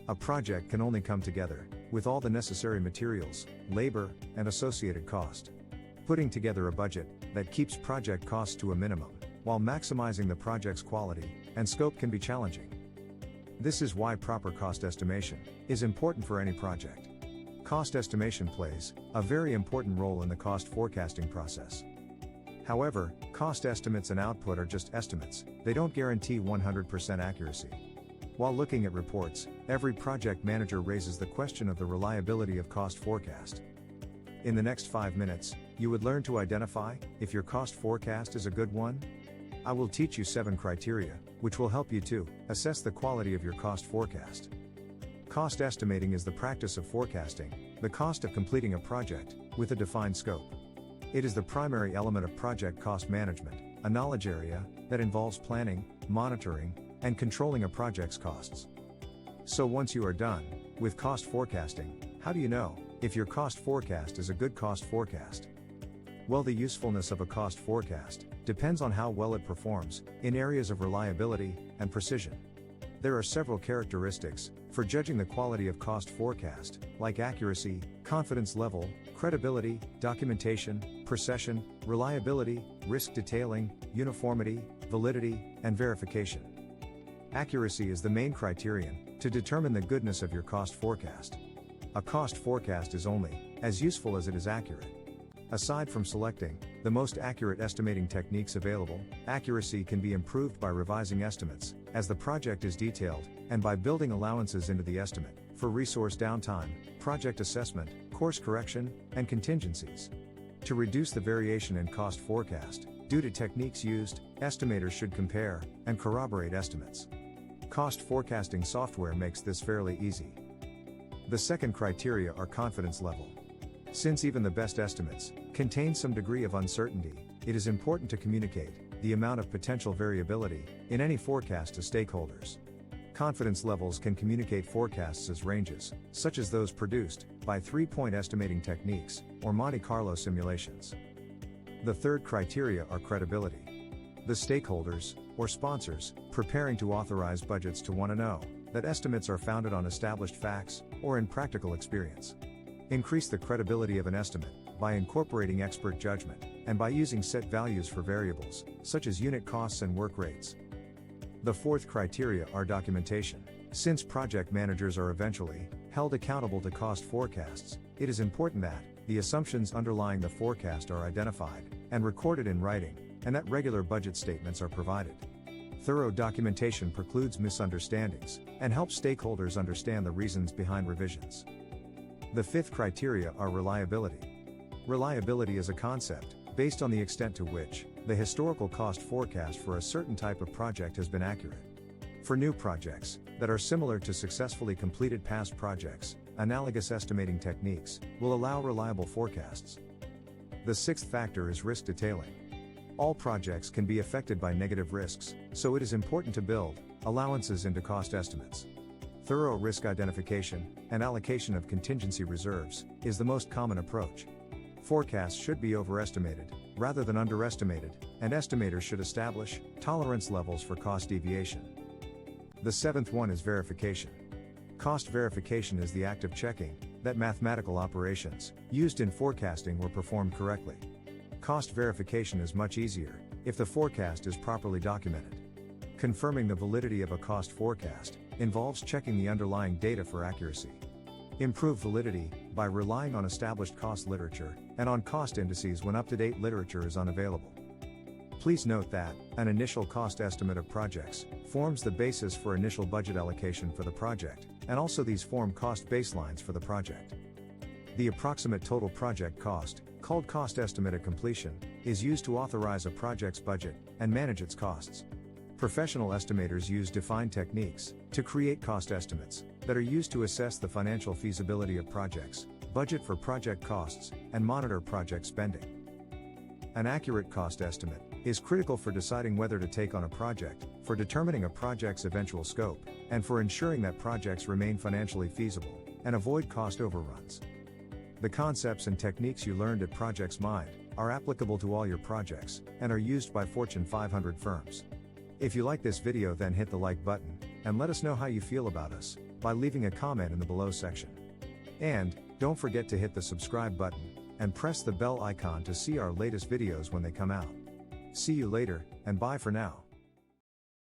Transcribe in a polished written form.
A project can only come together with all the necessary materials, labor, and associated cost. Putting together a budget that keeps project costs to a minimum, while maximizing the project's quality and scope can be challenging. This is why proper cost estimation is important for any project. Cost estimation plays a very important role in the cost forecasting process. However, cost estimates and output are just estimates, they don't guarantee 100% accuracy. While looking at reports, every project manager raises the question of the reliability of cost forecast. In the next 5 minutes, you would learn to identify if your cost forecast is a good one. I will teach you 7 criteria, which will help you to assess the quality of your cost forecast. Cost estimating is the practice of forecasting the cost of completing a project with a defined scope. It is the primary element of project cost management, a knowledge area that involves planning, monitoring, and controlling a project's costs. So once you are done with cost forecasting, how do you know if your cost forecast is a good cost forecast? Well, the usefulness of a cost forecast depends on how well it performs in areas of reliability and precision. There are several characteristics for judging the quality of cost forecast, like accuracy, confidence level, credibility, documentation, precision, reliability, risk detailing, uniformity, validity, and verification. Accuracy is the main criterion to determine the goodness of your cost forecast. A cost forecast is only as useful as it is accurate. Aside from selecting the most accurate estimating techniques available, accuracy can be improved by revising estimates as the project is detailed, and by building allowances into the estimate for resource downtime, project assessment, course correction, and contingencies. To reduce the variation in cost forecast due to techniques used, estimators should compare and corroborate estimates. Cost forecasting software makes this fairly easy. The second criteria are confidence level. Since even the best estimates contain some degree of uncertainty, it is important to communicate the amount of potential variability in any forecast to stakeholders. Confidence levels can communicate forecasts as ranges, such as those produced by 3-point estimating techniques or Monte Carlo simulations. The third criteria are credibility. The stakeholders, or sponsors, preparing to authorize budgets to want to know that estimates are founded on established facts or in practical experience. Increase the credibility of an estimate by incorporating expert judgment and by using set values for variables, such as unit costs and work rates. The fourth criteria are documentation. Since project managers are eventually held accountable to cost forecasts, it is important that the assumptions underlying the forecast are identified and recorded in writing, and that regular budget statements are provided. Thorough documentation precludes misunderstandings and helps stakeholders understand the reasons behind revisions. The fifth criteria are reliability. Reliability is a concept based on the extent to which the historical cost forecast for a certain type of project has been accurate. For new projects that are similar to successfully completed past projects, analogous estimating techniques will allow reliable forecasts. The sixth factor is risk detailing. All projects can be affected by negative risks, so it is important to build allowances into cost estimates. Thorough risk identification and allocation of contingency reserves is the most common approach. Forecasts should be overestimated rather than underestimated, and estimators should establish tolerance levels for cost deviation. The seventh one is verification. Cost verification is the act of checking that mathematical operations used in forecasting were performed correctly. Cost verification is much easier if the forecast is properly documented. Confirming the validity of a cost forecast involves checking the underlying data for accuracy. Improve validity by relying on established cost literature and on cost indices when up-to-date literature is unavailable. Please note that an initial cost estimate of projects forms the basis for initial budget allocation for the project, and also these form cost baselines for the project. The approximate total project cost, called cost estimate at completion, is used to authorize a project's budget and manage its costs. Professional estimators use defined techniques to create cost estimates that are used to assess the financial feasibility of projects, budget for project costs, and monitor project spending. An accurate cost estimate is critical for deciding whether to take on a project, for determining a project's eventual scope, and for ensuring that projects remain financially feasible and avoid cost overruns. The concepts and techniques you learned at Projects Mind are applicable to all your projects and are used by Fortune 500 firms. If you like this video, then hit the like button and let us know how you feel about us. by leaving a comment in the below section. And, don't forget to hit the subscribe button, and press the bell icon to see our latest videos when they come out. See you later, and bye for now.